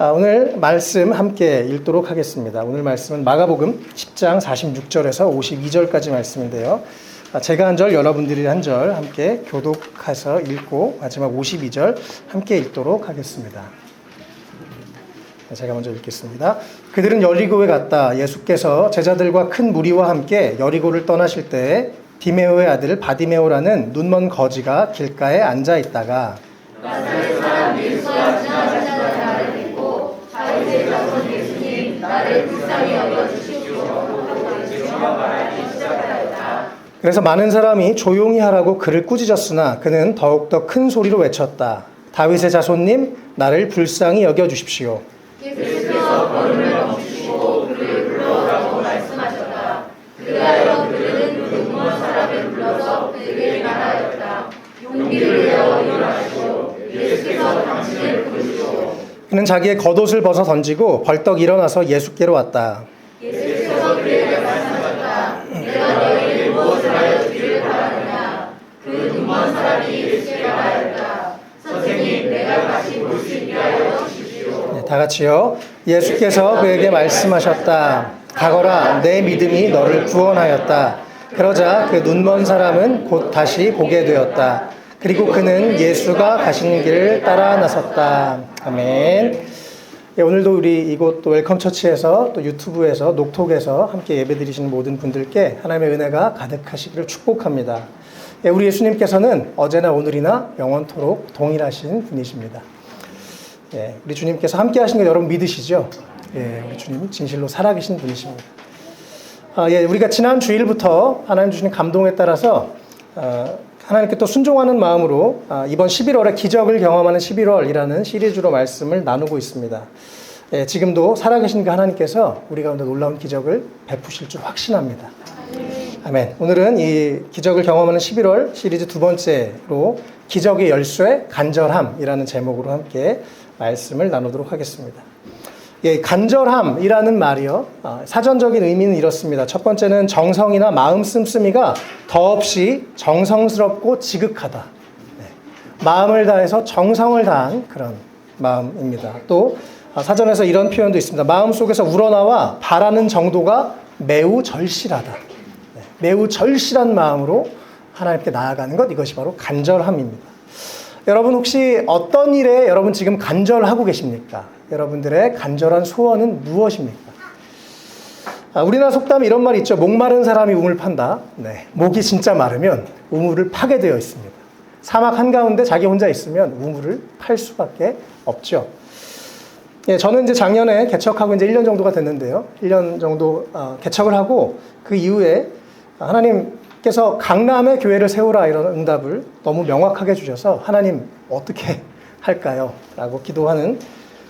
오늘 말씀 함께 읽도록 하겠습니다. 오늘 말씀은 마가복음 10장 46절에서 52절까지 말씀인데요. 제가 한 절, 여러분들이 한 절 함께 교독해서 읽고 마지막 52절 함께 읽도록 하겠습니다. 제가 먼저 읽겠습니다. 그들은 여리고에 갔다. 예수께서 제자들과 큰 무리와 함께 여리고를 떠나실 때 디메오의 아들 바디메오라는 눈먼 거지가 길가에 앉아 있다가 나사렛 사람 예수가 지나가시던 자를 믿고 바리새인 자손 예수님 나를 불쌍히 여겨주십시오 하고 예수와 말하기 시작하였다. 그래서 많은 사람이 조용히 하라고 그를 꾸짖었으나 그는 더욱더 큰 소리로 외쳤다. 다윗의 자손님 나를 불쌍히 여겨주십시오. 예수께서 걸음을 멈추시고 그를 불러오라고 말씀하셨다. 그리하여 그는 그 눈먼 사람을 불러서 그에게 말하였다. 용기를 내어 일어나시오. 예수께서 당신을 부르시오. 그는 자기의 겉옷을 벗어 던지고 벌떡 일어나서 예수께로 왔다. 예수께서 그에게 말씀하셨다. 내가 너에게 무엇을 하여 주기를 바라느냐. 그 눈먼 사람이 예수께 말하였다. 선생님, 내가 다시 볼 수 있게 하여 주십시오. 네, 다 같이요. 예수께서 그에게 말씀하셨다. 가거라, 내 믿음이 너를 구원하였다. 그러자 그 눈먼 사람은 곧 다시 보게 되었다. 그리고 그는 예수가 가시는 길을 따라 나섰다. 아멘. 예, 오늘도 우리 이곳 또 웰컴처치에서 또 유튜브에서 녹톡에서 함께 예배드리시는 모든 분들께 하나님의 은혜가 가득하시기를 축복합니다. 예, 우리 예수님께서는 어제나 오늘이나 영원토록 동일하신 분이십니다. 예, 우리 주님께서 함께 하신 거 여러분 믿으시죠? 예, 우리 주님은 진실로 살아계신 분이십니다. 예, 우리가 지난 주일부터 하나님 주신 감동에 따라서 하나님께 또 순종하는 마음으로 이번 11월에 기적을 경험하는 11월이라는 시리즈로 말씀을 나누고 있습니다. 예, 지금도 살아계신 그 하나님께서 우리 가운데 놀라운 기적을 베푸실 줄 확신합니다. 아멘. 오늘은 이 기적을 경험하는 11월 시리즈 두 번째로 기적의 열쇠 간절함이라는 제목으로 함께 말씀을 나누도록 하겠습니다. 예, 간절함이라는 말이요. 사전적인 의미는 이렇습니다. 첫 번째는 정성이나 마음 씀씀이가 더없이 정성스럽고 지극하다. 네, 마음을 다해서 정성을 다한 그런 마음입니다. 또 사전에서 이런 표현도 있습니다. 마음 속에서 우러나와 바라는 정도가 매우 절실하다. 네, 매우 절실한 마음으로 하나님께 나아가는 것, 이것이 바로 간절함입니다. 여러분 혹시 어떤 일에 여러분 지금 간절하고 계십니까? 여러분들의 간절한 소원은 무엇입니까? 우리나라 속담에 이런 말이 있죠. 목마른 사람이 우물 판다. 네, 목이 진짜 마르면 우물을 파게 되어 있습니다. 사막 한가운데 자기 혼자 있으면 우물을 팔 수밖에 없죠. 예, 저는 이제 작년에 개척하고 이제 1년 정도가 됐는데요. 1년 정도 개척을 하고 그 이후에 하나님께서 강남에 교회를 세우라 이런 응답을 너무 명확하게 주셔서 하나님 어떻게 할까요? 라고 기도하는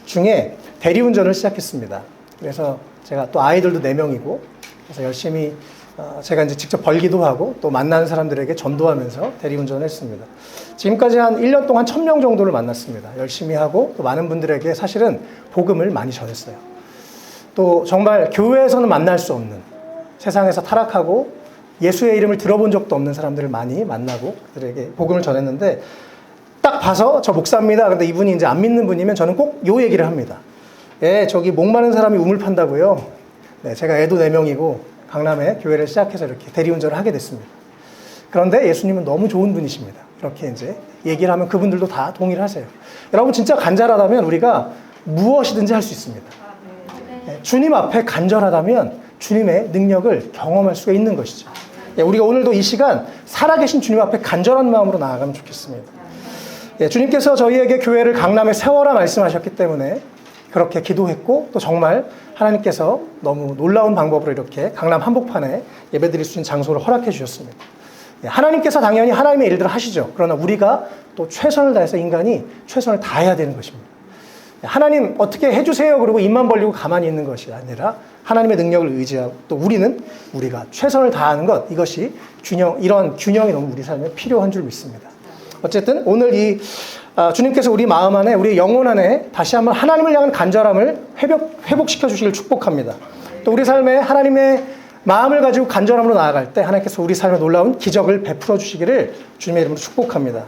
중에 대리운전을 시작했습니다. 그래서 제가 또 아이들도 4명이고 그래서 열심히 제가 이제 직접 벌기도 하고 또 만나는 사람들에게 전도하면서 대리운전을 했습니다. 지금까지 한 1년 동안 1000명 정도를 만났습니다. 열심히 하고 또 많은 분들에게 사실은 복음을 많이 전했어요. 또 정말 교회에서는 만날 수 없는 세상에서 타락하고 예수의 이름을 들어본 적도 없는 사람들을 많이 만나고 그들에게 복음을 전했는데 딱 봐서 저 목사입니다. 근데 이분이 이제 안 믿는 분이면 저는 꼭 요 얘기를 합니다. 예, 저기 목마른 사람이 우물 판다고요. 네, 제가 애도 4명이고 강남에 교회를 시작해서 이렇게 대리운전을 하게 됐습니다. 그런데 예수님은 너무 좋은 분이십니다. 이렇게 이제 얘기를 하면 그분들도 다 동의를 하세요. 여러분 진짜 간절하다면 우리가 무엇이든지 할 수 있습니다. 예, 주님 앞에 간절하다면 주님의 능력을 경험할 수가 있는 것이죠. 예, 우리가 오늘도 이 시간 살아계신 주님 앞에 간절한 마음으로 나아가면 좋겠습니다. 예, 주님께서 저희에게 교회를 강남에 세워라 말씀하셨기 때문에 그렇게 기도했고 또 정말 하나님께서 너무 놀라운 방법으로 이렇게 강남 한복판에 예배드릴 수 있는 장소를 허락해 주셨습니다. 예, 하나님께서 당연히 하나님의 일들을 하시죠. 그러나 우리가 또 최선을 다해서 인간이 최선을 다해야 되는 것입니다. 예, 하나님 어떻게 해주세요 그러고 입만 벌리고 가만히 있는 것이 아니라 하나님의 능력을 의지하고 또 우리가 최선을 다하는 것, 이것이 이런 균형이 너무 우리 삶에 필요한 줄 믿습니다. 어쨌든 오늘 이 주님께서 우리 마음 안에 우리 영혼 안에 다시 한번 하나님을 향한 간절함을 회복시켜 주시길 축복합니다. 또 우리 삶에 하나님의 마음을 가지고 간절함으로 나아갈 때 하나님께서 우리 삶에 놀라운 기적을 베풀어 주시기를 주님의 이름으로 축복합니다.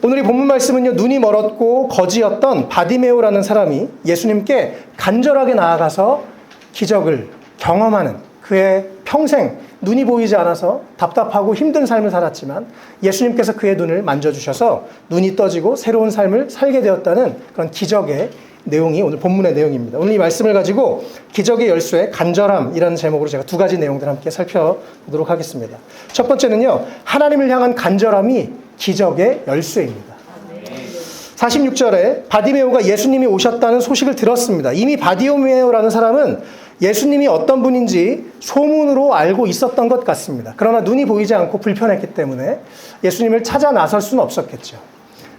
오늘 이 본문 말씀은요, 눈이 멀었고 거지였던 바디메오라는 사람이 예수님께 간절하게 나아가서 기적을 경험하는, 그의 평생 눈이 보이지 않아서 답답하고 힘든 삶을 살았지만 예수님께서 그의 눈을 만져주셔서 눈이 떠지고 새로운 삶을 살게 되었다는 그런 기적의 내용이 오늘 본문의 내용입니다. 오늘 이 말씀을 가지고 기적의 열쇠 간절함이라는 제목으로 제가 두 가지 내용들 함께 살펴보도록 하겠습니다. 첫 번째는요, 하나님을 향한 간절함이 기적의 열쇠입니다. 46절에 바디메오가 예수님이 오셨다는 소식을 들었습니다. 이미 바디메오라는 사람은 예수님이 어떤 분인지 소문으로 알고 있었던 것 같습니다. 그러나 눈이 보이지 않고 불편했기 때문에 예수님을 찾아 나설 수는 없었겠죠.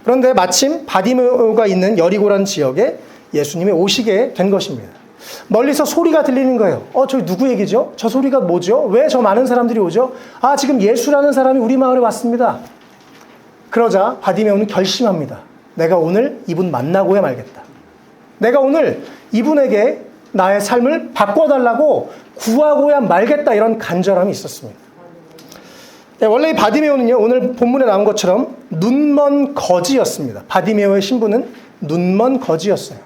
그런데 마침 바디메오가 있는 여리고라는 지역에 예수님이 오시게 된 것입니다. 멀리서 소리가 들리는 거예요. 저기 누구 얘기죠? 저 소리가 뭐죠? 왜 저 많은 사람들이 오죠? 지금 예수라는 사람이 우리 마을에 왔습니다. 그러자 바디메오는 결심합니다. 내가 오늘 이분 만나고야 말겠다. 내가 오늘 이분에게 나의 삶을 바꿔달라고 구하고야 말겠다, 이런 간절함이 있었습니다. 네, 원래 이 바디메오는요, 오늘 본문에 나온 것처럼 눈먼 거지였습니다. 바디메오의 신분은 눈먼 거지였어요.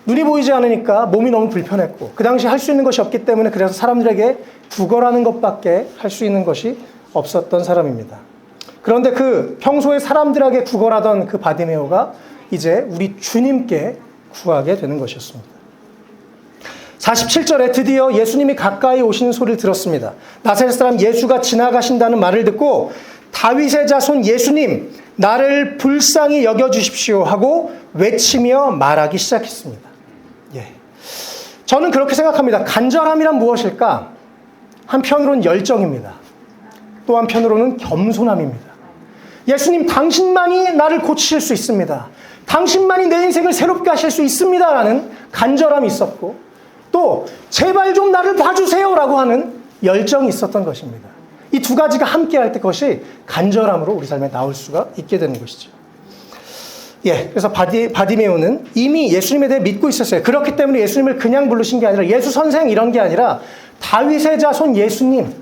눈이 보이지 않으니까 몸이 너무 불편했고 그 당시 할 수 있는 것이 없기 때문에 그래서 사람들에게 구걸하는 것밖에 할 수 있는 것이 없었던 사람입니다. 그런데 그 평소에 사람들에게 구걸하던 그 바디메오가 이제 우리 주님께 구하게 되는 것이었습니다. 47절에 드디어 예수님이 가까이 오시는 소리를 들었습니다. 나사렛 사람 예수가 지나가신다는 말을 듣고 다윗의 자손 예수님, 나를 불쌍히 여겨주십시오 하고 외치며 말하기 시작했습니다. 저는 그렇게 생각합니다. 간절함이란 무엇일까? 한편으로는 열정입니다. 또 한편으로는 겸손함입니다. 예수님, 당신만이 나를 고치실 수 있습니다. 당신만이 내 인생을 새롭게 하실 수 있습니다 라는 간절함이 있었고, 또 제발 좀 나를 봐주세요 라고 하는 열정이 있었던 것입니다. 이 두 가지가 함께 할 때 그것이 간절함으로 우리 삶에 나올 수가 있게 되는 것이죠. 그래서 바디메오는 이미 예수님에 대해 믿고 있었어요. 그렇기 때문에 예수님을 그냥 부르신 게 아니라 예수 선생 이런 게 아니라 다윗의 자손 예수님,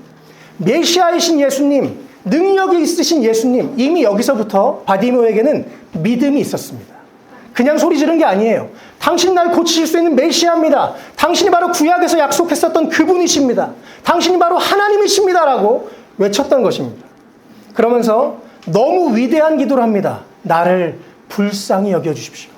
메시아이신 예수님, 능력이 있으신 예수님, 이미 여기서부터 바디메오에게는 믿음이 있었습니다. 그냥 소리 지른 게 아니에요. 당신 날 고치실 수 있는 메시아입니다. 당신이 바로 구약에서 약속했었던 그분이십니다. 당신이 바로 하나님이십니다라고 외쳤던 것입니다. 그러면서 너무 위대한 기도를 합니다. 나를 불쌍히 여겨주십시오.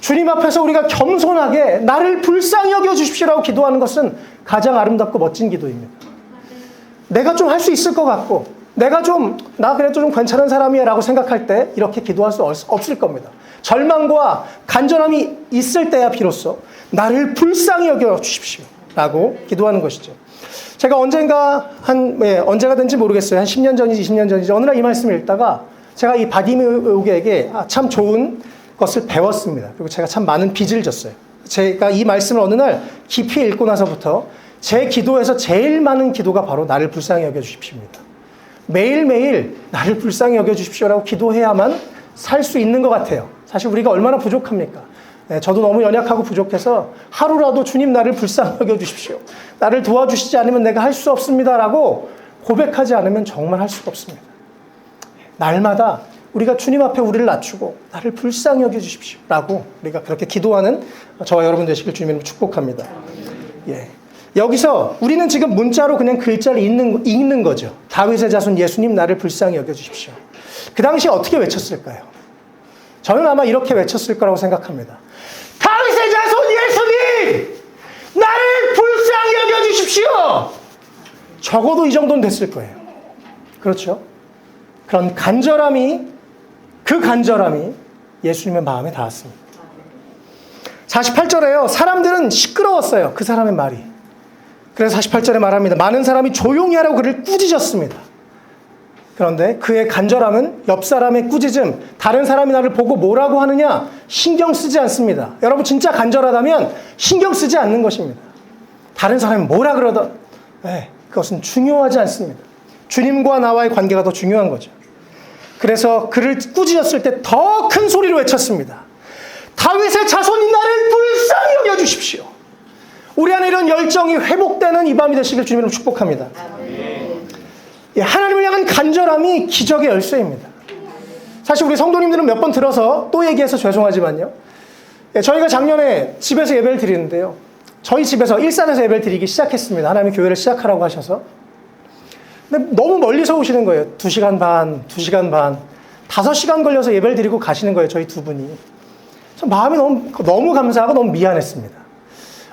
주님 앞에서 우리가 겸손하게 나를 불쌍히 여겨주십시오라고 기도하는 것은 가장 아름답고 멋진 기도입니다. 내가 좀 할 수 있을 것 같고 나 그래도 좀 괜찮은 사람이야 라고 생각할 때 이렇게 기도할 수 없을 겁니다. 절망과 간절함이 있을 때야 비로소 나를 불쌍히 여겨주십시오 라고 기도하는 것이죠. 제가 언제가 된지 모르겠어요. 한 10년 전인지 20년 전인지 어느 날 이 말씀을 읽다가 제가 이 바디메오에게 참 좋은 것을 배웠습니다. 그리고 제가 참 많은 빚을 졌어요. 제가 이 말씀을 어느 날 깊이 읽고 나서부터 제 기도에서 제일 많은 기도가 바로 나를 불쌍히 여겨주십시오입니다. 매일매일 나를 불쌍히 여겨주십시오라고 기도해야만 살 수 있는 것 같아요. 사실 우리가 얼마나 부족합니까? 저도 너무 연약하고 부족해서 하루라도 주님 나를 불쌍히 여겨주십시오. 나를 도와주시지 않으면 내가 할 수 없습니다라고 고백하지 않으면 정말 할 수가 없습니다. 날마다 우리가 주님 앞에 우리를 낮추고 나를 불쌍히 여겨주십시오 라고 우리가 그렇게 기도하는 저와 여러분 되시길 주님으로 축복합니다. 여기서 우리는 지금 문자로 그냥 글자를 읽는 거죠. 다윗의 자손 예수님 나를 불쌍히 여겨주십시오. 그 당시에 어떻게 외쳤을까요? 저는 아마 이렇게 외쳤을 거라고 생각합니다. 다윗의 자손 예수님 나를 불쌍히 여겨주십시오. 적어도 이 정도는 됐을 거예요. 그렇죠? 그런 그 간절함이 예수님의 마음에 닿았습니다. 48절에요. 사람들은 시끄러웠어요. 그 사람의 말이. 그래서 48절에 말합니다. 많은 사람이 조용히 하라고 그를 꾸짖었습니다. 그런데 그의 간절함은 옆 사람의 꾸짖음, 다른 사람이 나를 보고 뭐라고 하느냐 신경 쓰지 않습니다. 여러분 진짜 간절하다면 신경 쓰지 않는 것입니다. 다른 사람이 뭐라 그러던 그것은 중요하지 않습니다. 주님과 나와의 관계가 더 중요한 거죠. 그래서 그를 꾸짖었을 때 더 큰 소리로 외쳤습니다. 다윗의 자손이 나를 불쌍히 여겨주십시오. 우리 안에 이런 열정이 회복되는 이 밤이 되시길 주님으로 축복합니다. 하나님을 향한 간절함이 기적의 열쇠입니다. 사실 우리 성도님들은 몇 번 들어서 또 얘기해서 죄송하지만요. 저희가 작년에 집에서 예배를 드리는데요. 저희 집에서 일산에서 예배를 드리기 시작했습니다. 하나님이 교회를 시작하라고 하셔서. 근데 너무 멀리서 오시는 거예요. 2시간 반, 2시간 반, 5시간 걸려서 예배를 드리고 가시는 거예요. 저희 두 분이. 마음이 너무 감사하고 너무 미안했습니다.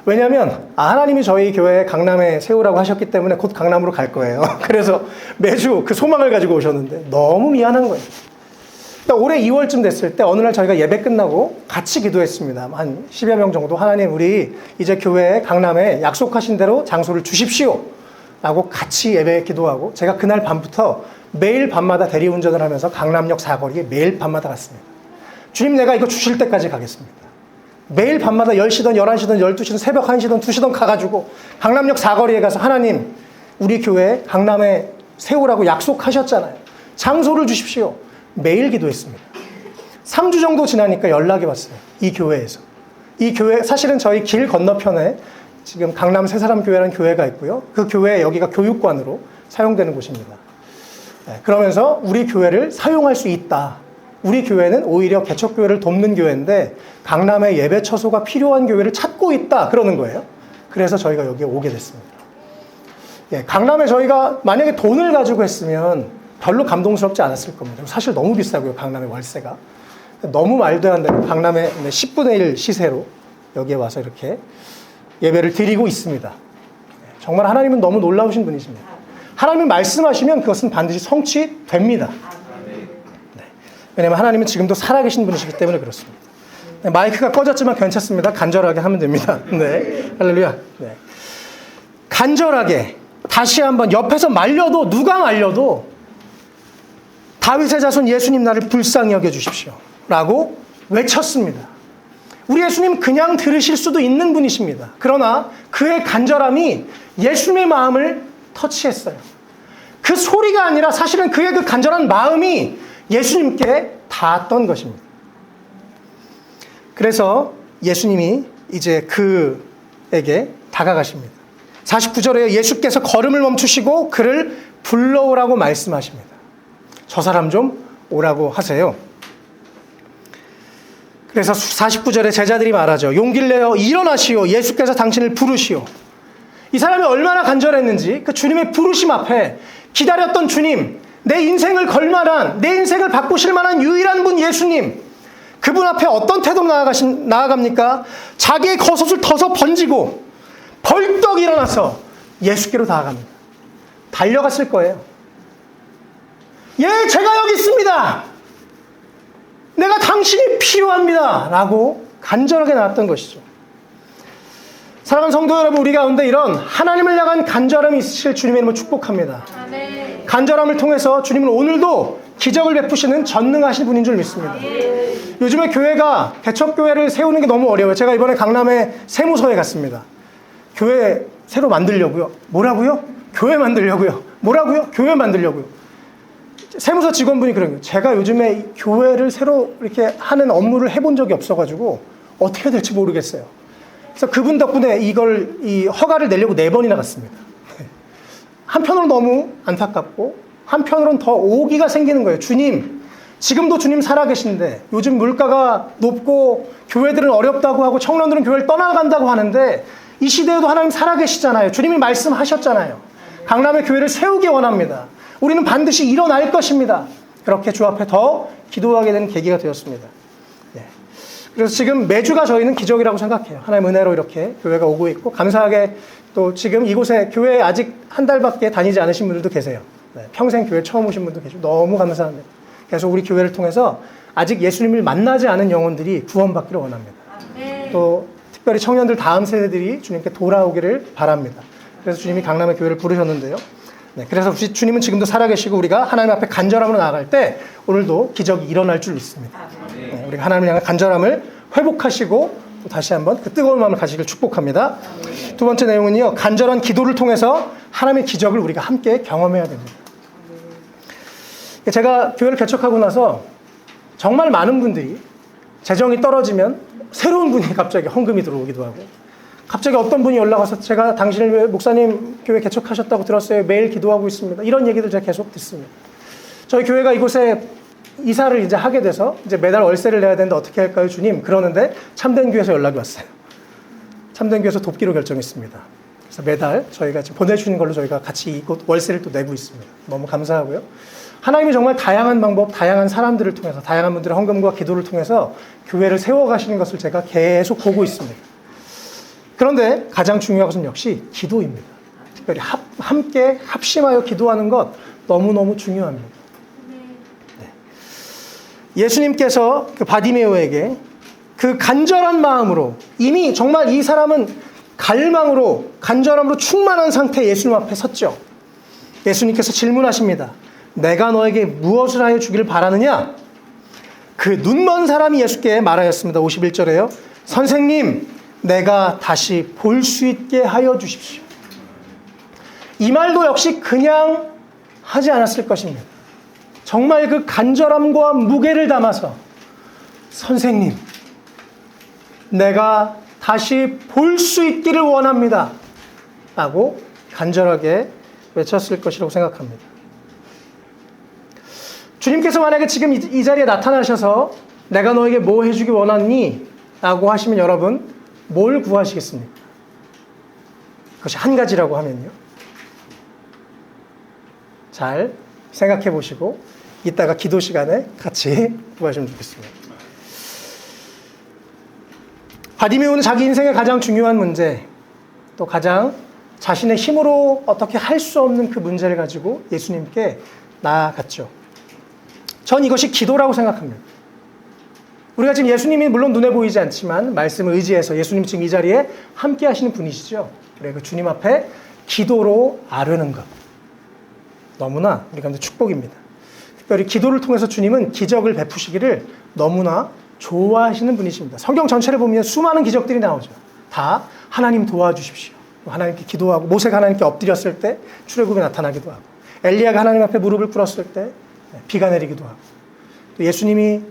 왜냐하면 하나님이 저희 교회 강남에 세우라고 하셨기 때문에 곧 강남으로 갈 거예요. 그래서 매주 그 소망을 가지고 오셨는데 너무 미안한 거예요. 올해 2월쯤 됐을 때 어느 날 저희가 예배 끝나고 같이 기도했습니다. 한 10여 명 정도. 하나님, 우리 이제 교회 강남에 약속하신 대로 장소를 주십시오 라고 같이 예배 기도하고, 제가 그날 밤부터 매일 밤마다 대리운전을 하면서 강남역 사거리에 매일 밤마다 갔습니다. 주님, 내가 이거 주실 때까지 가겠습니다. 매일 밤마다 10시든 11시든 12시든 새벽 1시든 2시든 가가지고 강남역 사거리에 가서, 하나님, 우리 교회 강남에 세우라고 약속하셨잖아요. 장소를 주십시오. 매일 기도했습니다. 3주 정도 지나니까 연락이 왔어요. 이 교회에서. 이 교회, 사실은 저희 길 건너편에 지금 강남 새사람 교회라는 교회가 있고요. 그 교회, 여기가 교육관으로 사용되는 곳입니다. 그러면서 우리 교회를 사용할 수 있다. 우리 교회는 오히려 개척교회를 돕는 교회인데 강남에 예배 처소가 필요한 교회를 찾고 있다. 그러는 거예요. 그래서 저희가 여기에 오게 됐습니다. 강남에 저희가 만약에 돈을 가지고 했으면 별로 감동스럽지 않았을 겁니다. 사실 너무 비싸고요, 강남의 월세가. 너무 말도 안 되는 강남의 10분의 1 시세로 여기에 와서 이렇게 예배를 드리고 있습니다. 정말 하나님은 너무 놀라우신 분이십니다. 하나님이 말씀하시면 그것은 반드시 성취됩니다. 네. 왜냐하면 하나님은 지금도 살아계신 분이시기 때문에 그렇습니다. 네, 마이크가 꺼졌지만 괜찮습니다. 간절하게 하면 됩니다. 네, 할렐루야. 네. 간절하게 다시 한번 옆에서 말려도, 누가 말려도 다윗의 자손 예수님 나를 불쌍히 여겨주십시오 라고 외쳤습니다. 우리 예수님 그냥 들으실 수도 있는 분이십니다. 그러나 그의 간절함이 예수님의 마음을 터치했어요. 그 소리가 아니라 사실은 그의 그 간절한 마음이 예수님께 닿았던 것입니다. 그래서 예수님이 이제 그에게 다가가십니다. 49절에 예수께서 걸음을 멈추시고 그를 불러오라고 말씀하십니다. 저 사람 좀 오라고 하세요. 그래서 49절에 제자들이 말하죠. 용기를 내어 일어나시오. 예수께서 당신을 부르시오. 이 사람이 얼마나 간절했는지 그 주님의 부르심 앞에 기다렸던 주님, 내 인생을 걸만한, 내 인생을 바꾸실 만한 유일한 분 예수님, 그분 앞에 어떤 태도로 나아갑니까? 자기의 겉옷을 터서 번지고 벌떡 일어나서 예수께로 다가갑니다. 달려갔을 거예요. 예, 제가 여기 있습니다. 내가 당신이 필요합니다. 라고 간절하게 나왔던 것이죠. 사랑하는 성도 여러분, 우리 가운데 이런 하나님을 향한 간절함이 있으실 주님의 이름으로 축복합니다. 아멘. 간절함을 통해서 주님은 오늘도 기적을 베푸시는 전능하신 분인 줄 믿습니다. 아멘. 요즘에 교회가 개척교회를 세우는 게 너무 어려워요. 제가 이번에 강남에 세무서에 갔습니다. 교회 새로 만들려고요. 뭐라고요? 교회 만들려고요. 뭐라고요? 교회 만들려고요. 세무서 직원분이 그런 거예요. 제가 요즘에 교회를 새로 이렇게 하는 업무를 해본 적이 없어가지고 어떻게 해야 될지 모르겠어요. 그래서 그분 덕분에 이 허가를 내려고 4번이나 갔습니다. 한편으로는 너무 안타깝고 한편으로는 더 오기가 생기는 거예요. 주님, 지금도 주님 살아계신데 요즘 물가가 높고 교회들은 어렵다고 하고 청년들은 교회를 떠나간다고 하는데 이 시대에도 하나님 살아계시잖아요. 주님이 말씀하셨잖아요. 강남의 교회를 세우기 원합니다. 우리는 반드시 일어날 것입니다. 그렇게 주 앞에 더 기도하게 되는 계기가 되었습니다. 네. 그래서 지금 매주가 저희는 기적이라고 생각해요. 하나님의 은혜로 이렇게 교회가 오고 있고, 감사하게 또 지금 이곳에 교회에 아직 한 달밖에 다니지 않으신 분들도 계세요. 네. 평생 교회 처음 오신 분도 계시고 너무 감사합니다. 그래서 우리 교회를 통해서 아직 예수님을 만나지 않은 영혼들이 구원받기를 원합니다. 또 특별히 청년들 다음 세대들이 주님께 돌아오기를 바랍니다. 그래서 주님이 강남의 교회를 부르셨는데요. 네, 그래서 주님은 지금도 살아계시고 우리가 하나님 앞에 간절함으로 나아갈 때 오늘도 기적이 일어날 줄 믿습니다. 네, 우리가 하나님을 향한 간절함을 회복하시고 또 다시 한번 그 뜨거운 마음을 가지길 축복합니다. 두 번째 내용은요, 간절한 기도를 통해서 하나님의 기적을 우리가 함께 경험해야 됩니다. 제가 교회를 개척하고 나서 정말 많은 분들이 재정이 떨어지면 새로운 분이 갑자기 헌금이 들어오기도 하고, 갑자기 어떤 분이 연락 와서 제가 당신을 목사님 교회 개척하셨다고 들었어요. 매일 기도하고 있습니다. 이런 얘기들 제가 계속 듣습니다. 저희 교회가 이곳에 이사를 이제 하게 돼서 이제 매달 월세를 내야 되는데 어떻게 할까요, 주님? 그러는데 참된교회에서 연락이 왔어요. 참된교회에서 돕기로 결정했습니다. 그래서 매달 저희가 지금 보내주는 걸로 저희가 같이 이곳 월세를 또 내고 있습니다. 너무 감사하고요. 하나님이 정말 다양한 방법, 다양한 사람들을 통해서, 다양한 분들의 헌금과 기도를 통해서 교회를 세워가시는 것을 제가 계속 보고 있습니다. 그런데 가장 중요한 것은 역시 기도입니다. 특별히 함께 합심하여 기도하는 것 너무너무 중요합니다. 네. 예수님께서 그 바디메오에게 그 간절한 마음으로, 이미 정말 이 사람은 갈망으로, 간절함으로 충만한 상태에 예수님 앞에 섰죠. 예수님께서 질문하십니다. 내가 너에게 무엇을 하여 주기를 바라느냐? 그 눈먼 사람이 예수께 말하였습니다. 51절에요. 선생님, 내가 다시 볼 수 있게 하여 주십시오. 이 말도 역시 그냥 하지 않았을 것입니다. 정말 그 간절함과 무게를 담아서 선생님, 내가 다시 볼 수 있기를 원합니다. 라고 간절하게 외쳤을 것이라고 생각합니다. 주님께서 만약에 지금 이 자리에 나타나셔서 내가 너에게 뭐 해주기 원하니? 라고 하시면 여러분 뭘 구하시겠습니까? 그것이 한 가지라고 하면요. 잘 생각해 보시고 이따가 기도 시간에 같이 구하시면 좋겠습니다. 바디메오는 자기 인생의 가장 중요한 문제, 또 가장 자신의 힘으로 어떻게 할 수 없는 그 문제를 가지고 예수님께 나아갔죠. 전 이것이 기도라고 생각합니다. 우리가 지금 예수님이 물론 눈에 보이지 않지만 말씀을 의지해서 예수님 지금 이 자리에 함께 하시는 분이시죠. 그래, 그 주님 앞에 기도로 아뢰는 것. 너무나 우리 가운데 축복입니다. 특별히 기도를 통해서 주님은 기적을 베푸시기를 너무나 좋아하시는 분이십니다. 성경 전체를 보면 수많은 기적들이 나오죠. 다 하나님 도와주십시오. 하나님께 기도하고, 모세가 하나님께 엎드렸을 때 출애굽이 나타나기도 하고, 엘리야가 하나님 앞에 무릎을 꿇었을 때 비가 내리기도 하고, 또 예수님이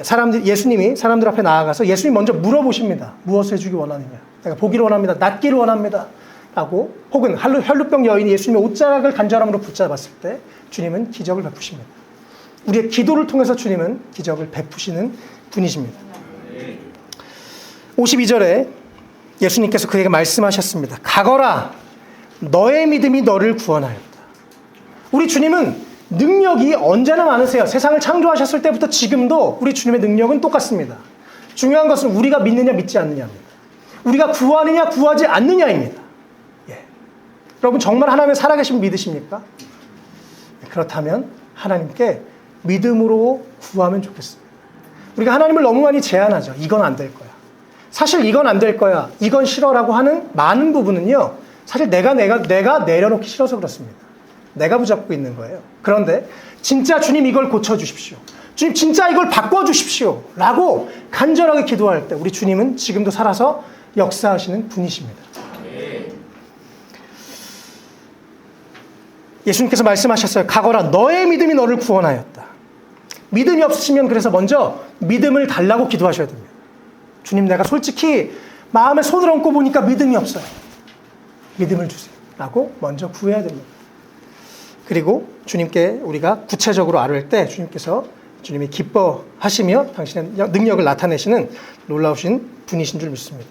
사람들 앞에 나아가서 예수님이 먼저 물어보십니다. 무엇을 해주기 원하느냐? 내가 보기를 원합니다. 낫기를 원합니다. 라고, 혹은 혈루병 여인이 예수님의 옷자락을 간절함으로 붙잡았을 때 주님은 기적을 베푸십니다. 우리의 기도를 통해서 주님은 기적을 베푸시는 분이십니다. 52절에 예수님께서 그에게 말씀하셨습니다. 가거라, 너의 믿음이 너를 구원하였다. 우리 주님은 능력이 언제나 많으세요. 세상을 창조하셨을 때부터 지금도 우리 주님의 능력은 똑같습니다. 중요한 것은 우리가 믿느냐 믿지 않느냐입니다. 우리가 구하느냐 구하지 않느냐입니다. 예. 여러분 정말 하나님의 살아계신 믿으십니까? 그렇다면 하나님께 믿음으로 구하면 좋겠습니다. 우리가 하나님을 너무 많이 제한하죠. 이건 안 될 거야. 사실 이건 안 될 거야. 이건 싫어라고 하는 많은 부분은요. 사실 내가 내려놓기 싫어서 그렇습니다. 내가 붙잡고 있는 거예요. 그런데 진짜 주님 이걸 고쳐주십시오. 주님 진짜 이걸 바꿔주십시오. 라고 간절하게 기도할 때 우리 주님은 지금도 살아서 역사하시는 분이십니다. 예수님께서 말씀하셨어요. 가거라, 너의 믿음이 너를 구원하였다. 믿음이 없으시면 그래서 먼저 믿음을 달라고 기도하셔야 됩니다. 주님, 내가 솔직히 마음에 손을 얹고 보니까 믿음이 없어요. 믿음을 주세요. 라고 먼저 구해야 됩니다. 그리고 주님께 우리가 구체적으로 아뢰을 때 주님이 기뻐하시며 당신의 능력을 나타내시는 놀라우신 분이신 줄 믿습니다.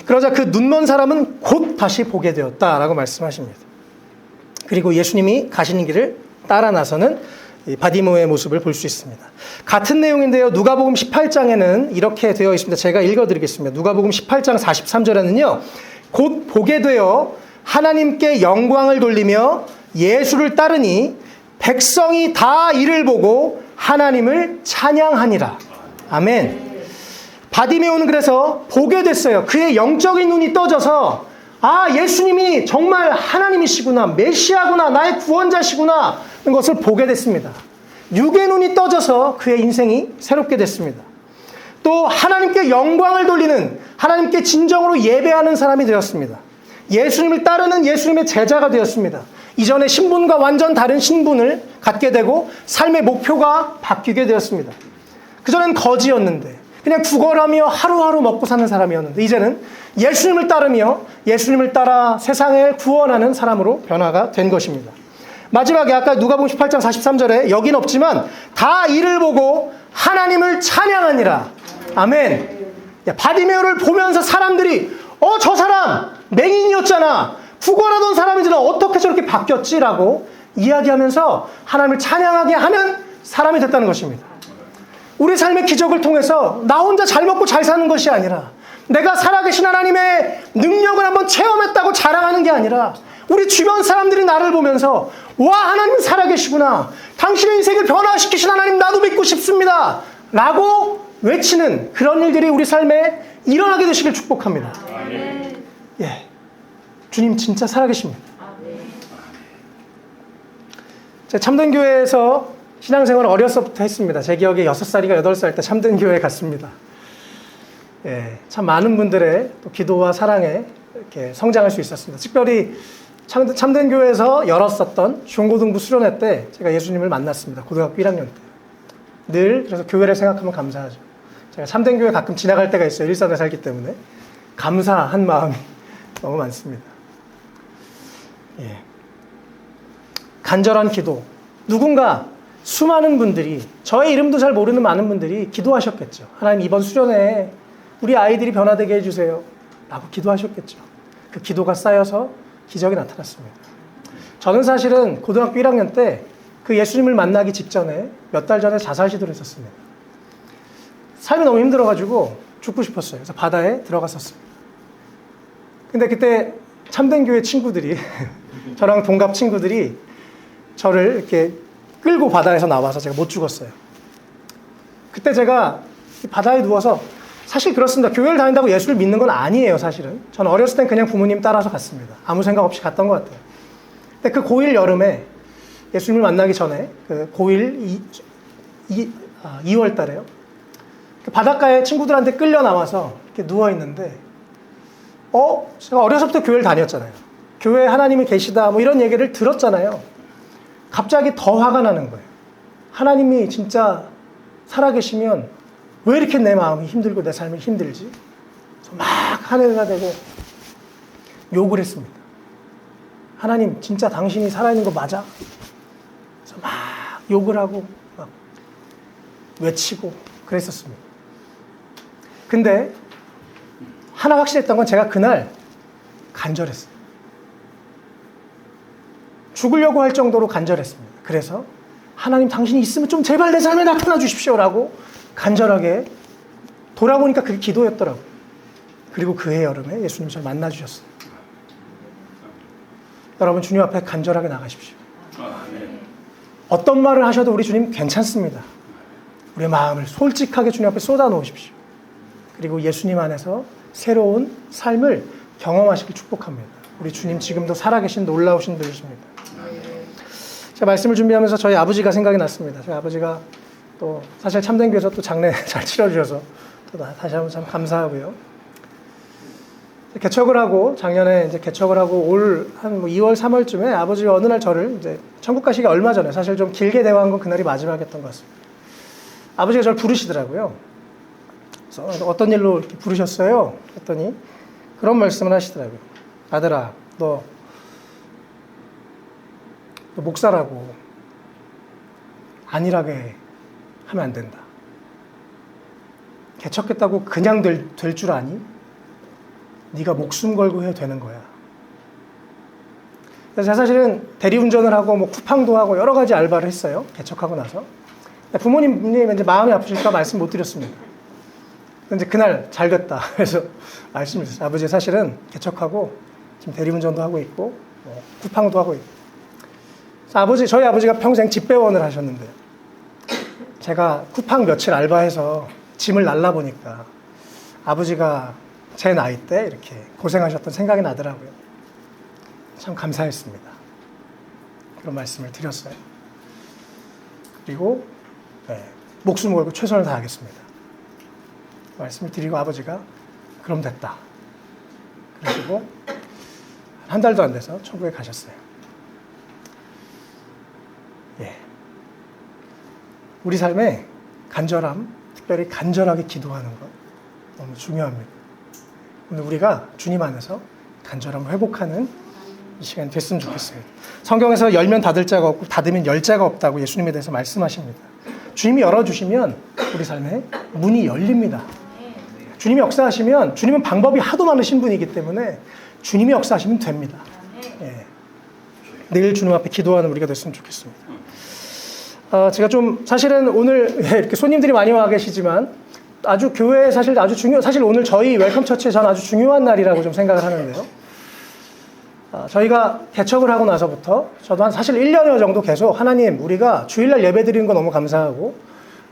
그러자 그 눈먼 사람은 곧 다시 보게 되었다라고 말씀하십니다. 그리고 예수님이 가시는 길을 따라 나서는 바디메오의 모습을 볼 수 있습니다. 같은 내용인데요. 누가복음 18장에는 이렇게 되어 있습니다. 제가 읽어드리겠습니다. 누가복음 18장 43절에는요. 곧 보게 되어 하나님께 영광을 돌리며 예수를 따르니 백성이 다 이를 보고 하나님을 찬양하니라. 아멘. 바디메오는 그래서 보게 됐어요. 그의 영적인 눈이 떠져서 예수님이 정말 하나님이시구나, 메시아구나, 나의 구원자시구나 하는 것을 보게 됐습니다. 육의 눈이 떠져서 그의 인생이 새롭게 됐습니다. 또 하나님께 영광을 돌리는, 하나님께 진정으로 예배하는 사람이 되었습니다. 예수님을 따르는 예수님의 제자가 되었습니다. 이전의 신분과 완전 다른 신분을 갖게 되고 삶의 목표가 바뀌게 되었습니다. 그전엔 거지였는데 그냥 구걸하며 하루하루 먹고 사는 사람이었는데 이제는 예수님을 따르며 예수님을 따라 세상을 구원하는 사람으로 변화가 된 것입니다. 마지막에 아까 누가복음 18장 43절에 여긴 없지만 다 이를 보고 하나님을 찬양하니라. 아멘. 바디메오를 보면서 사람들이 저 사람 맹인이었잖아. 구걸하던 사람이잖아. 어떻게 저렇게 바뀌었지라고 이야기하면서 하나님을 찬양하게 하는 사람이 됐다는 것입니다. 우리 삶의 기적을 통해서 나 혼자 잘 먹고 잘 사는 것이 아니라 내가 살아계신 하나님의 능력을 한번 체험했다고 자랑하는 게 아니라 우리 주변 사람들이 나를 보면서 와, 하나님은 살아계시구나. 당신의 인생을 변화시키신 하나님 나도 믿고 싶습니다. 라고 외치는 그런 일들이 우리 삶에 일어나게 되시길 축복합니다. 예, 주님 진짜 살아계십니다. 제가 참된교회에서 신앙생활을 어려서부터 했습니다. 제 기억에 6살이가 8살 때 참된교회에 갔습니다. 예, 참 많은 분들의 또 기도와 사랑에 이렇게 성장할 수 있었습니다. 특별히 참된교회에서 열었었던 중고등부 수련회 때 제가 예수님을 만났습니다. 고등학교 1학년 때. 늘 그래서 교회를 생각하면 감사하죠. 제가 참된교회 가끔 지나갈 때가 있어요. 일산에 살기 때문에. 감사한 마음이 너무 많습니다. 예. 간절한 기도. 누군가 수많은 분들이, 저의 이름도 잘 모르는 많은 분들이 기도하셨겠죠. 하나님 이번 수련회에 우리 아이들이 변화되게 해주세요. 라고 기도하셨겠죠. 그 기도가 쌓여서 기적이 나타났습니다. 저는 사실은 고등학교 1학년 때 그 예수님을 만나기 직전에 몇 달 전에 자살 시도를 했었습니다. 삶이 너무 힘들어가지고 죽고 싶었어요. 그래서 바다에 들어갔었습니다. 근데 그때 참된교회 친구들이 저랑 동갑 친구들이 저를 이렇게 끌고 바다에서 나와서 제가 못 죽었어요. 그때 제가 바다에 누워서 사실 그렇습니다. 교회를 다닌다고 예수를 믿는 건 아니에요, 사실은. 저는 어렸을 땐 그냥 부모님 따라서 갔습니다. 아무 생각 없이 갔던 것 같아요. 근데 그 고1 여름에 예수님을 만나기 전에 그 고1 2월 달에요. 바닷가에 친구들한테 끌려 나와서 이렇게 누워있는데 제가 어려서부터 교회를 다녔잖아요. 교회에 하나님이 계시다 뭐 이런 얘기를 들었잖아요. 갑자기 더 화가 나는 거예요. 하나님이 진짜 살아계시면 왜 이렇게 내 마음이 힘들고 내 삶이 힘들지? 그래서 막 하늘가 되고 욕을 했습니다. 하나님 진짜 당신이 살아있는 거 맞아? 그래서 막 욕을 하고 막 외치고 그랬었습니다. 근데 하나 확실했던 건 제가 그날 간절했어요. 죽으려고 할 정도로 간절했습니다. 그래서 하나님 당신이 있으면 좀 제발 내 삶에 나타나 주십시오라고 간절하게 돌아보니까 그게 기도였더라고요. 그리고 그해 여름에 예수님이 저를 만나주셨어요. 여러분 주님 앞에 간절하게 나가십시오. 어떤 말을 하셔도 우리 주님 괜찮습니다. 우리의 마음을 솔직하게 주님 앞에 쏟아 놓으십시오. 그리고 예수님 안에서 새로운 삶을 경험하시길 축복합니다. 우리 주님 지금도 살아계신 놀라우신 분이십니다. 제가 말씀을 준비하면서 저희 아버지가 생각이 났습니다. 저희 아버지가 또 사실 참된교회에서 또 장례 잘 치러주셔서 또 다시 한번 참 감사하고요. 개척을 하고 작년에 이제 개척을 하고 올 한 2월 3월쯤에 아버지가 어느 날 저를 이제 천국 가시기 얼마 전에 사실 좀 길게 대화한 건 그날이 마지막이었던 것 같습니다. 아버지가 저를 부르시더라고요. 그래서 어떤 일로 이렇게 부르셨어요? 했더니 그런 말씀을 하시더라고요. 아들아, 너 목사라고 안일하게 하면 안 된다. 개척했다고 그냥 될 줄 아니? 네가 목숨 걸고 해야 되는 거야. 그래서 제가 사실은 대리운전을 하고 뭐 쿠팡도 하고 여러 가지 알바를 했어요. 개척하고 나서. 부모님 이제 마음이 아프실까 말씀 못 드렸습니다. 근데 그날 잘 됐다. 그래서 말씀을 드렸어요. 아버지 사실은 개척하고 지금 대리운전도 하고 있고 쿠팡도 하고 있고. 저희 아버지가 평생 집배원을 하셨는데 제가 쿠팡 며칠 알바해서 짐을 날라보니까 아버지가 제 나이 때 이렇게 고생하셨던 생각이 나더라고요. 참 감사했습니다. 그런 말씀을 드렸어요. 그리고 목숨 걸고 최선을 다하겠습니다. 말씀을 드리고 아버지가 그럼 됐다. 그러시고 한 달도 안 돼서 천국에 가셨어요. 우리 삶에 간절함, 특별히 간절하게 기도하는 것 너무 중요합니다. 오늘 우리가 주님 안에서 간절함을 회복하는 이 시간이 됐으면 좋겠습니다. 성경에서 열면 닫을 자가 없고 닫으면 열 자가 없다고 예수님에 대해서 말씀하십니다. 주님이 열어주시면 우리 삶에 문이 열립니다. 주님이 역사하시면, 주님은 방법이 하도 많으신 분이기 때문에 주님이 역사하시면 됩니다. 예. 늘 주님 앞에 기도하는 우리가 됐으면 좋겠습니다. 제가 좀 사실은 오늘 이렇게 손님들이 많이 와 계시지만 아주 교회에 사실 사실 오늘 저희 웰컴 처치에 전 아주 중요한 날이라고 좀 생각을 하는데요. 저희가 개척을 하고 나서부터 저도 사실 1년여 정도 계속 하나님, 우리가 주일날 예배 드리는 거 너무 감사하고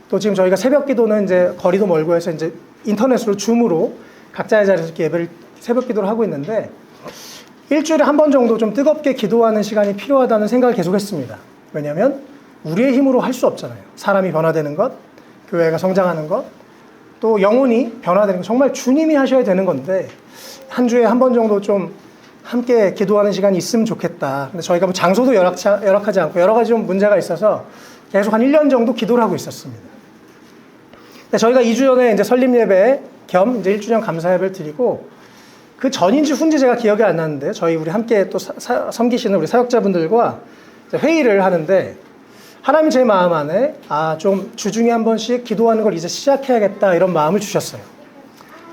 또 지금 저희가 새벽 기도는 이제 거리도 멀고 해서 이제 인터넷으로 줌으로 각자의 자리에서 이렇게 예배를 새벽 기도를 하고 있는데 일주일에 한 번 정도 좀 뜨겁게 기도하는 시간이 필요하다는 생각을 계속 했습니다. 왜냐하면 우리의 힘으로 할 수 없잖아요. 사람이 변화되는 것, 교회가 성장하는 것, 또 영혼이 변화되는 것, 정말 주님이 하셔야 되는 건데 한 주에 한 번 정도 좀 함께 기도하는 시간이 있으면 좋겠다. 근데 저희가 뭐 장소도 열악하지 않고 여러 가지 좀 문제가 있어서 계속 한 1년 정도 기도를 하고 있었습니다. 근데 저희가 2주 전에 이제 설립 예배 겸 이제 1주년 감사 예배를 드리고 그 전인지 후인지 제가 기억이 안 나는데 저희 우리 함께 또 섬기시는 우리 사역자분들과 회의를 하는데 하나님 제 마음 안에 좀 주중에 한 번씩 기도하는 걸 이제 시작해야겠다 이런 마음을 주셨어요.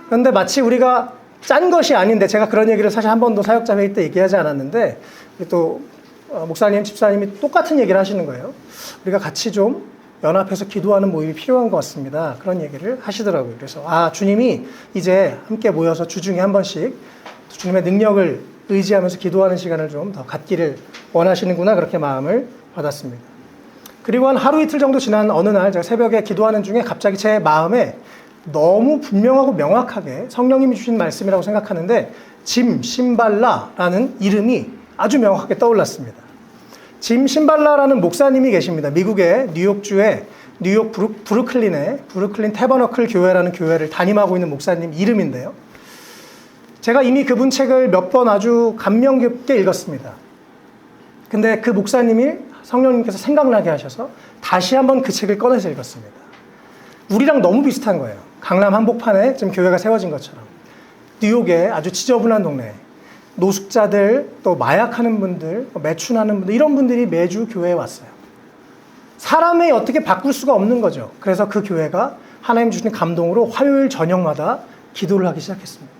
그런데 마치 우리가 짠 것이 아닌데 제가 그런 얘기를 사실 한 번도 사역자 회의 때 얘기하지 않았는데 또 목사님, 집사님이 똑같은 얘기를 하시는 거예요. 우리가 같이 좀 연합해서 기도하는 모임이 필요한 것 같습니다. 그런 얘기를 하시더라고요. 그래서 주님이 이제 함께 모여서 주중에 한 번씩 주님의 능력을 의지하면서 기도하는 시간을 좀 더 갖기를 원하시는구나 그렇게 마음을 받았습니다. 그리고 한 하루 이틀 정도 지난 어느 날 제가 새벽에 기도하는 중에 갑자기 제 마음에 너무 분명하고 명확하게 성령님이 주신 말씀이라고 생각하는데 짐 심발라라는 이름이 아주 명확하게 떠올랐습니다. 짐 심발라라는 목사님이 계십니다. 미국의 뉴욕주의 뉴욕 브루클린 태버너클 교회라는 교회를 담임하고 있는 목사님 이름인데요. 제가 이미 그분 책을 몇 번 아주 감명 깊게 읽었습니다. 근데 그 목사님이 성령님께서 생각나게 하셔서 다시 한번 그 책을 꺼내서 읽었습니다. 우리랑 너무 비슷한 거예요. 강남 한복판에 지금 교회가 세워진 것처럼. 뉴욕의 아주 지저분한 동네. 노숙자들, 또 마약하는 분들, 매춘하는 분들, 이런 분들이 매주 교회에 왔어요. 사람이 어떻게 바꿀 수가 없는 거죠. 그래서 그 교회가 하나님 주신 감동으로 화요일 저녁마다 기도를 하기 시작했습니다.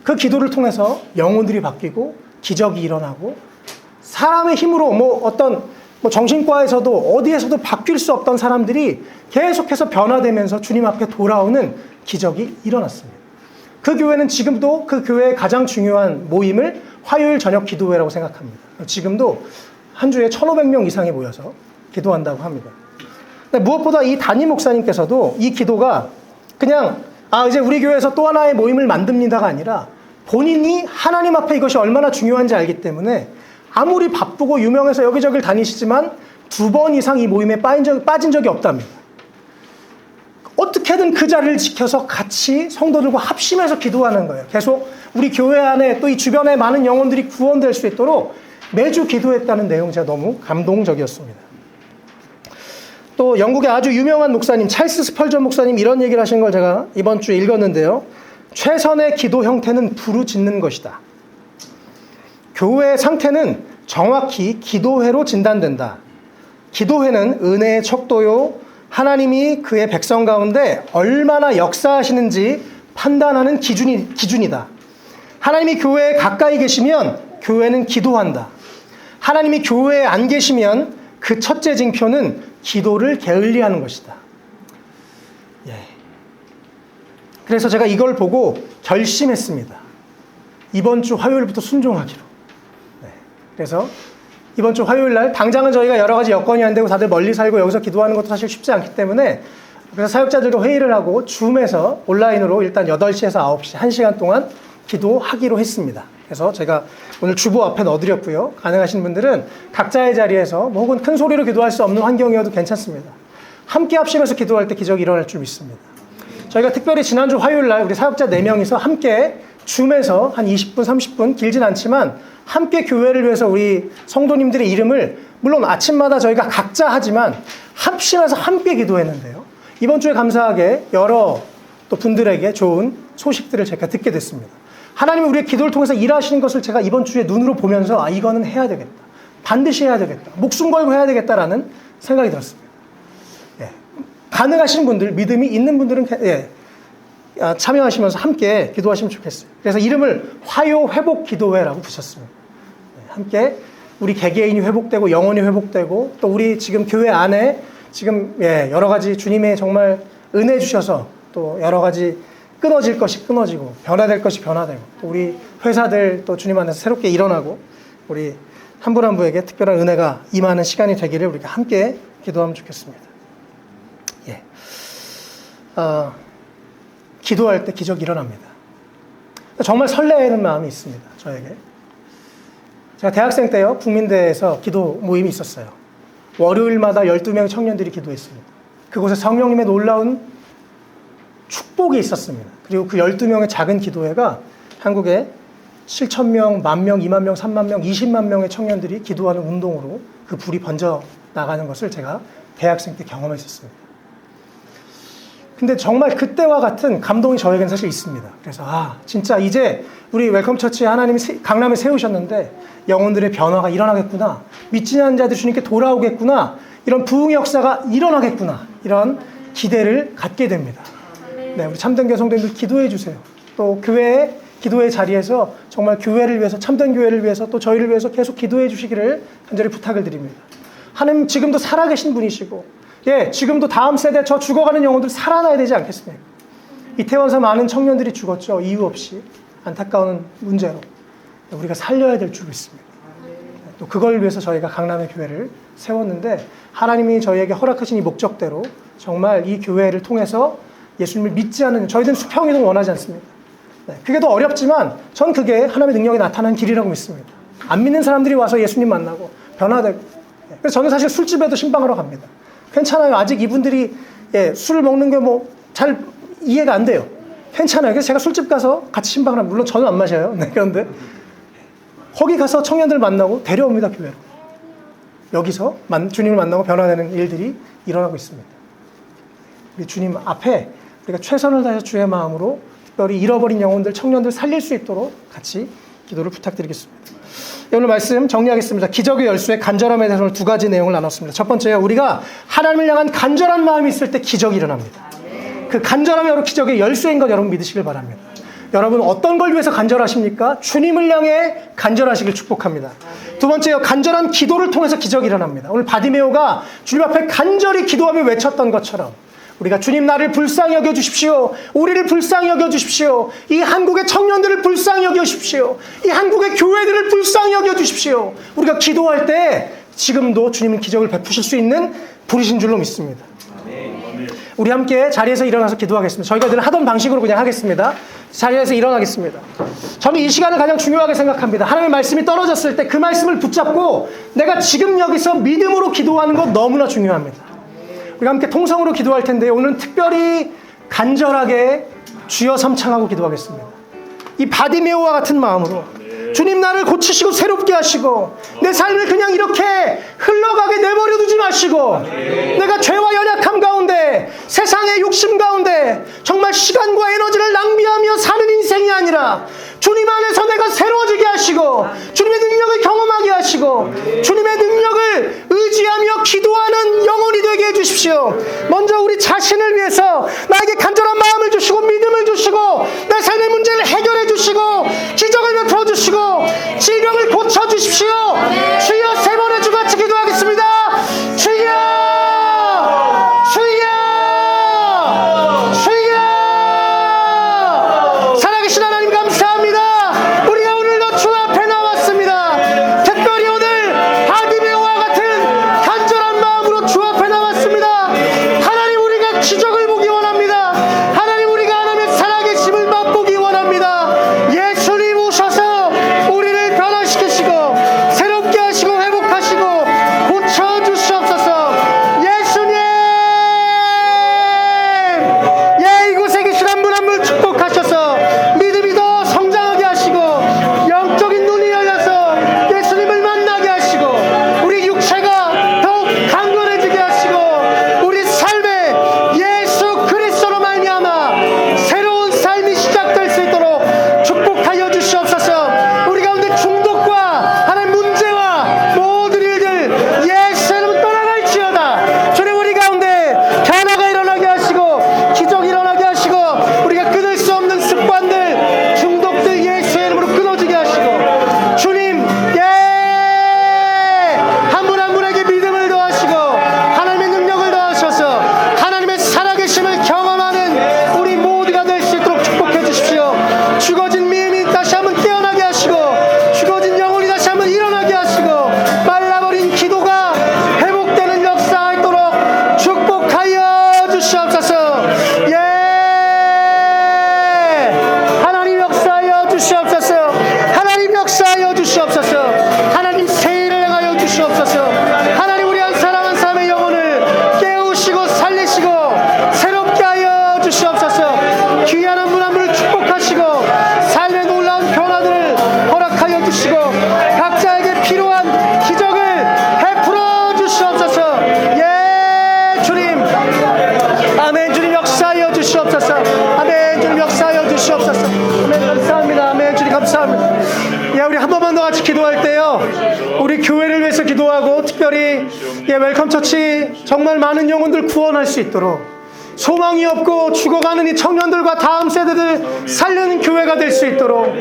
그 기도를 통해서 영혼들이 바뀌고 기적이 일어나고 사람의 힘으로 정신과에서도 어디에서도 바뀔 수 없던 사람들이 계속해서 변화되면서 주님 앞에 돌아오는 기적이 일어났습니다. 그 교회는 지금도 그 교회의 가장 중요한 모임을 화요일 저녁 기도회라고 생각합니다. 지금도 한 주에 1,500명 이상이 모여서 기도한다고 합니다. 근데 무엇보다 이 담임 목사님께서도 이 기도가 그냥 이제 우리 교회에서 또 하나의 모임을 만듭니다가 아니라 본인이 하나님 앞에 이것이 얼마나 중요한지 알기 때문에 아무리 바쁘고 유명해서 여기저기를 다니시지만 2번 이상 이 모임에 빠진 적이 없답니다. 어떻게든 그 자리를 지켜서 같이 성도들과 합심해서 기도하는 거예요. 계속 우리 교회 안에 또 이 주변에 많은 영혼들이 구원될 수 있도록 매주 기도했다는 내용 제가 너무 감동적이었습니다. 또 영국의 아주 유명한 목사님 찰스 스펄전 목사님 이런 얘기를 하신 걸 제가 이번 주에 읽었는데요. 최선의 기도 형태는 부르짖는 것이다. 교회의 상태는 정확히 기도회로 진단된다. 기도회는 은혜의 척도요. 하나님이 그의 백성 가운데 얼마나 역사하시는지 판단하는 기준이다. 하나님이 교회에 가까이 계시면 교회는 기도한다. 하나님이 교회에 안 계시면 그 첫째 징표는 기도를 게을리하는 것이다. 그래서 제가 이걸 보고 결심했습니다. 이번 주 화요일부터 순종하기로. 그래서 이번 주 화요일 날 당장은 저희가 여러 가지 여건이 안 되고 다들 멀리 살고 여기서 기도하는 것도 사실 쉽지 않기 때문에 그래서 사역자들과 회의를 하고 줌에서 온라인으로 일단 8시에서 9시 1시간 동안 기도하기로 했습니다. 그래서 제가 오늘 주보 앞에 넣어드렸고요. 가능하신 분들은 각자의 자리에서 혹은 큰 소리로 기도할 수 없는 환경이어도 괜찮습니다. 함께 합심해서 기도할 때 기적이 일어날 줄 믿습니다. 저희가 특별히 지난주 화요일 날 우리 사역자 4명이서 함께 줌에서 한 20분, 30분 길진 않지만 함께 교회를 위해서 우리 성도님들의 이름을 물론 아침마다 저희가 각자 하지만 합심해서 함께 기도했는데요. 이번 주에 감사하게 여러 또 분들에게 좋은 소식들을 제가 듣게 됐습니다. 하나님이 우리의 기도를 통해서 일하시는 것을 제가 이번 주에 눈으로 보면서 이거는 해야 되겠다. 반드시 해야 되겠다. 목숨 걸고 해야 되겠다라는 생각이 들었습니다. 예. 가능하신 분들, 믿음이 있는 분들은 참여하시면서 함께 기도하시면 좋겠어요. 그래서 이름을 화요회복 기도회라고 붙였습니다. 예. 함께 우리 개개인이 회복되고 영혼이 회복되고 또 우리 지금 교회 안에 지금 여러 가지 주님의 정말 은혜 주셔서 또 여러 가지 끊어질 것이 끊어지고 변화될 것이 변화되고 또 우리 회사들 또 주님 안에서 새롭게 일어나고 우리 한 분 한 분에게 특별한 은혜가 임하는 시간이 되기를 우리가 함께 기도하면 좋겠습니다. 예. 기도할 때 기적이 일어납니다. 정말 설레는 마음이 있습니다. 저에게. 제가 대학생 때요, 국민대에서 기도 모임이 있었어요. 월요일마다 12명 청년들이 기도했습니다. 그곳에 성령님의 놀라운 축복이 있었습니다. 그리고 그 12명의 작은 기도회가 한국에 7,000명, 10,000명, 20,000명, 30,000명, 20만 명의 청년들이 기도하는 운동으로 그 불이 번져 나가는 것을 제가 대학생 때 경험했었습니다. 근데 정말 그때와 같은 감동이 저에게는 사실 있습니다. 그래서 진짜 이제 우리 웰컴 처치에 하나님이 강남에 세우셨는데 영혼들의 변화가 일어나겠구나. 믿지 않는 자들이 주님께 돌아오겠구나. 이런 부흥의 역사가 일어나겠구나. 이런 기대를 갖게 됩니다. 네, 우리 참된 성도님들 기도해 주세요. 또 교회의 기도의 자리에서 정말 교회를 위해서, 참된 교회를 위해서 또 저희를 위해서 계속 기도해 주시기를 간절히 부탁을 드립니다. 하나님 지금도 살아계신 분이시고 지금도 다음 세대 저 죽어가는 영혼들 살아나야 되지 않겠습니까? 이태원에서 많은 청년들이 죽었죠. 이유 없이 안타까운 문제로 우리가 살려야 될 줄 믿습니다. 또 그걸 위해서 저희가 강남의 교회를 세웠는데 하나님이 저희에게 허락하신 이 목적대로 정말 이 교회를 통해서 예수님을 믿지 않는 저희들은 수평이동 원하지 않습니다. 그게 더 어렵지만 전 그게 하나님의 능력이 나타나는 길이라고 믿습니다. 안 믿는 사람들이 와서 예수님 만나고 변화되고 그래서 저는 사실 술집에도 신방하러 갑니다. 괜찮아요. 아직 이분들이 술을 먹는 게 잘 이해가 안 돼요. 괜찮아요. 그래서 제가 술집 가서 같이 신방을 합니다. 물론 저는 안 마셔요. 그런데 거기 가서 청년들 만나고 데려옵니다. 교회로. 여기서 주님을 만나고 변화되는 일들이 일어나고 있습니다. 우리 주님 앞에 우리가 최선을 다해서 주의 마음으로 특별히 잃어버린 영혼들, 청년들 살릴 수 있도록 같이 기도를 부탁드리겠습니다. 오늘 말씀 정리하겠습니다. 기적의 열쇠의 간절함에 대해서 오늘 두 가지 내용을 나눴습니다. 첫 번째요, 우리가 하나님을 향한 간절한 마음이 있을 때 기적이 일어납니다. 그 간절함이 바로 기적의 열쇠인 것 여러분 믿으시길 바랍니다. 여러분 어떤 걸 위해서 간절하십니까? 주님을 향해 간절하시길 축복합니다. 두 번째요, 간절한 기도를 통해서 기적이 일어납니다. 오늘 바디메오가 주님 앞에 간절히 기도하며 외쳤던 것처럼 우리가 주님 나를 불쌍히 여겨주십시오. 우리를 불쌍히 여겨주십시오. 이 한국의 청년들을 불쌍히 여겨주십시오. 이 한국의 교회들을 불쌍히 여겨주십시오. 우리가 기도할 때 지금도 주님은 기적을 베푸실 수 있는 분이신 줄로 믿습니다. 우리 함께 자리에서 일어나서 기도하겠습니다. 저희가 늘 하던 방식으로 그냥 하겠습니다. 자리에서 일어나겠습니다. 저는 이 시간을 가장 중요하게 생각합니다. 하나님의 말씀이 떨어졌을 때 그 말씀을 붙잡고 내가 지금 여기서 믿음으로 기도하는 것 너무나 중요합니다. 우리가 함께 통성으로 기도할 텐데 오늘은 특별히 간절하게 주여 삼창하고 기도하겠습니다. 이 바디메오와 같은 마음으로 주님 나를 고치시고 새롭게 하시고 내 삶을 그냥 이렇게 흘러가게 내버려 두지 마시고 내가 죄와 연약함 가운데 세상의 욕심 가운데 정말 시간과 에너지를 낭비하며 사는 인생이 아니라 주님 안에서 내가 새로워지게 하시고 주님의 능력을 경험하게 하시고 주님의 능력을 의지하며 기도하는 영혼이 되게 해주십시오. 먼저 우리 자신을 위해서 나에게 간절한 마음을 주시고 믿음을 주시고 내 삶의 문제를 해결해 주시고 기적을 베풀어 주시고 질병을 고쳐주십시오. 주여 세 번의 주 같이 기도하겠습니다. 주여 주여 주여 살아계신 하나님 감사합니다. 우리가 오늘도 주 앞에 나왔습니다. 특별히 오늘 바디메오와 같은 간절한 마음으로 주 앞에 나왔습니다. 하나님 우리가 기적을 보기 원합니다. 하나님 우리가 하나님의 살아계심을 맛보고 주시옵소서. 예, 하나님 역사하여 주시옵소서. 하나님 역사하여 주시옵소서. 하나님 세일을 행하여 주시옵소서. 하나님 우리 한 사람 한 사람의 영혼을 깨우시고 살리시고 새롭게 하여 주시옵소서. 귀한 한 분 한 분을 축복하시고 삶의 놀라운 변화들을 허락하여 주시고 각자에게 필요한 기적을 베풀어 주시옵소서. 예, 주님. 아멘. 주님 역사하여 주시옵소서. 아멘. 주님 역사하여 주시옵소서. 아멘. 감사합니다. 아멘. 주님 감사합니다. 예, 우리 한 번만 더 같이 기도할 때요, 우리 교회를 위해서 기도하고 특별히 웰컴 처치 정말 많은 영혼들 구원할 수 있도록, 소망이 없고 죽어가는 이 청년들과 다음 세대들 살리는 교회가 될 수 있도록,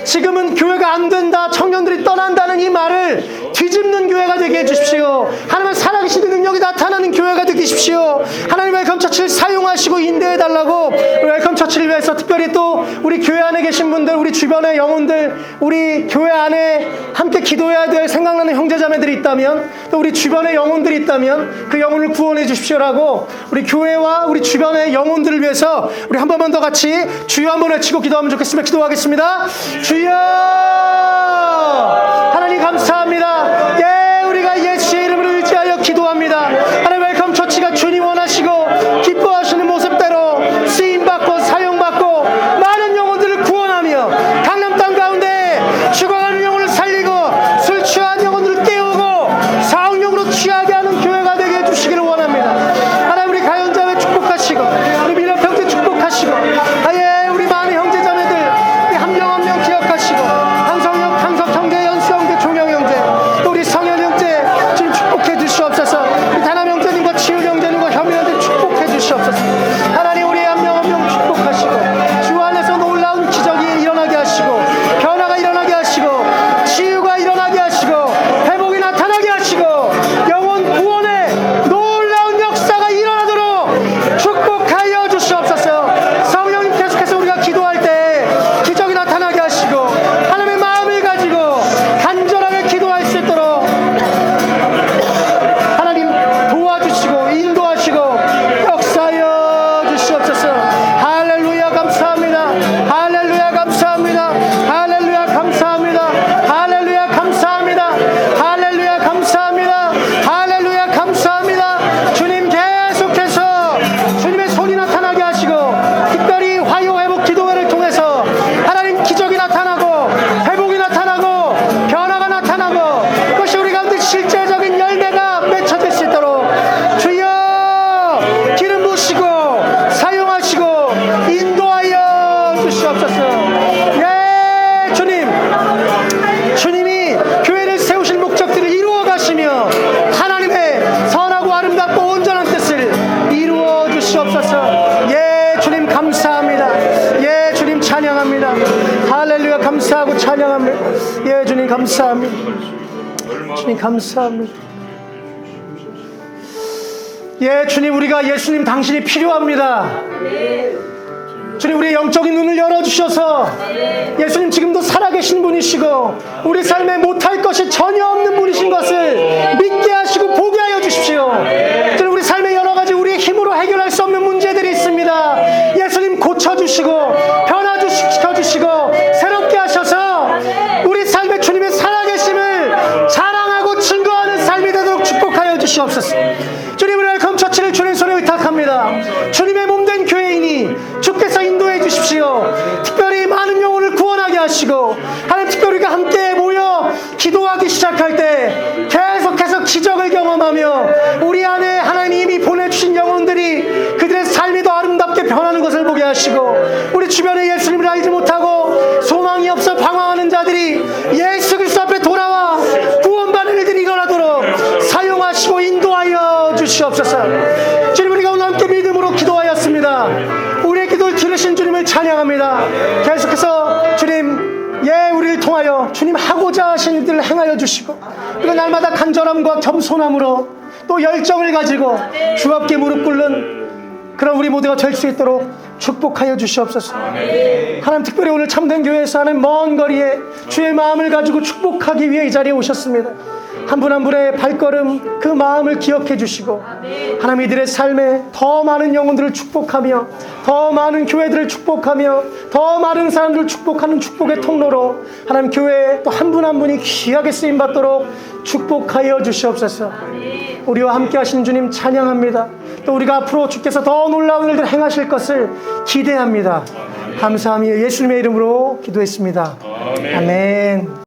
지금은 교회가 안 된다, 청년들이 떠난다는 이 말을 뒤집는 교회가 되게 해주십시오. 하나님의 살아계신 능력이 나타나는 교회가 되게 해주십시오. 하나님 웰컴 처치를 사용하시고 인도해달라고, 웰컴 처치를 위해서 특별히 또 우리 교회 안에 계신 분들, 우리 주변의 영혼들, 우리 교회 안에 함께 기도해야 될 생각나는 형제자매들이 있다면, 또 우리 주변의 영혼들이 있다면 그 영혼을 구원해 주십시오라고, 우리 교회와 우리 주변의 영혼들을 위해서 우리 한 번만 더 같이 주여 한번 외치고 기도하면 좋겠습니다. 기도하겠습니다. 주여! 하나님 감사합니다. 예, 우리가 예수의 이름으로 의지하여 기도합니다. 하나님 웰컴 처치가 주님 원하시고 기뻐하시는 모습대로 쓰임받고 사용받고 많은 영혼들을 구원하며 강남 땅 가운데 죽어가는 영혼을 살리고 술 취한 영혼들을 깨우고 사형령으로 취하게 하는 교회가 되게 해주시기를 원합니다. 하나님 우리 가연자매 축복하시고 우리 미래평생 축복하시고, 아예 우리 많은 형제자매들 한 명 한 명 기억하시고, 강성형, 강석 형제, 연수 형제, 종영 형제, 또 우리 성현 형제 지금 축복해 주시옵소서. 우리 다남 형제님과 치유 형제님과 현민 형제 축복해 주시옵소서. 하나님 우리 한 명 한 명 축복하시고 주 안에서 놀라운 기적이 일어나게 하시고 변화가 일어나게 하시고 치유가 일어나게 하시고 회복이 나타나게 하시고 영혼 구원의 놀라운 역사가 일어나도록 축복하여 주시옵소서. 성령님 계속해서 우리가 기도할 때 기적이 나타나게 하시고 하나님의 마음을 가지고 간절하게 기도할 수 있도록 하나님 도와주시고 인도하시고 역사하여 주시옵소서. 할렐루야 감사합니다. 할렐루야 감사합니다. 할렐루야 감사합니다. 할렐루야 감사합니다. 할렐루야 감사합니다. 할렐루야 감사합니다. 주님 계속해서 주님의 손이 나타나게 하시고 특별히 화요 회복 기도회를 통해서 하나님 기적이 나타나고 회복이 나타나고 변화가 나타나고 그것이 우리 가운데 실제적인 열매가 맺혀질 수 있도록 주여 기름 부으시고 사용하시고 인도하여 주시옵소서. 예, 주님. 주님이 교회를 세우실 목적들을 이루어 가시며 하나님의 선하고 아름답고 온전한 뜻을 이루어 주시옵소서. 예, 주님 감사합니다. 예, 주님 찬양합니다. 할렐루야 감사하고 찬양합니다. 예, 주님 감사합니다. 주님 감사합니다. 예, 주님 우리가 예수님 당신이 필요합니다. 주님 우리의 영적인 눈을 열어주셔서 예수님 지금도 살아계신 분이시고 우리 삶에 못할 것이 전혀 없는 분이신 것을 믿게 하시고 보게 하여 주십시오. 주님 우리 삶에 여러 가지 우리의 힘으로 해결할 수 없는 문제들이 있습니다. 예수님 고쳐주시고 변화시켜주시고 새롭게 하셔서 우리 삶에 주님의 살아계심을 자랑하고 증거하는 삶이 되도록 축복하여 주시옵소서. 주님 우리 웰컴 처치를 주님 손에 의탁합니다. 주님의 몸된 교회이니 주께서 인도해 주십시오. 특별히 많은 영혼을 구원하게 하시고 하나님 특별히 우리가 함께 모여 기도하기 시작할 때 계속해서 기적을 경험하며 우리 안에 하나님이 보내주신 영혼들이 그들의 삶이 더 아름답게 변하는 것을 보게 하시고 우리 주변에 예수님을 알지 못하고 소망이 없어 방황하는 자들이 예수 그리스도 앞에 돌아와 구원받는 일들이 일어나도록 사용하시고 인도하여 주시옵소서. 주님 우리가 오늘 함께 믿음으로 기도하였습니다. 우리의 기도를 들으신 주님을 찬양합니다. 계속해서 주님 우리를 통하여 주님 하고자 하신 일들을 행하여 주시고 우리가 날마다 간절함과 겸손함으로 또 열정을 가지고 주 앞에 무릎 꿇는 그런 우리 모두가 될 수 있도록 축복하여 주시옵소서. 하나님 특별히 오늘 참된 교회에서 하는 먼 거리에 주의 마음을 가지고 축복하기 위해 이 자리에 오셨습니다. 한 분 한 분의 발걸음 그 마음을 기억해 주시고 하나님 이들의 삶에 더 많은 영혼들을 축복하며 더 많은 교회들을 축복하며 더 많은 사람들을 축복하는 축복의 통로로 하나님 교회에 또 한 분 한 분이 귀하게 쓰임받도록 축복하여 주시옵소서. 우리와 함께 하신 주님 찬양합니다. 또 우리가 앞으로 주께서 더 놀라운 일들 행하실 것을 기대합니다. 감사하며 예수님의 이름으로 기도했습니다. 아멘.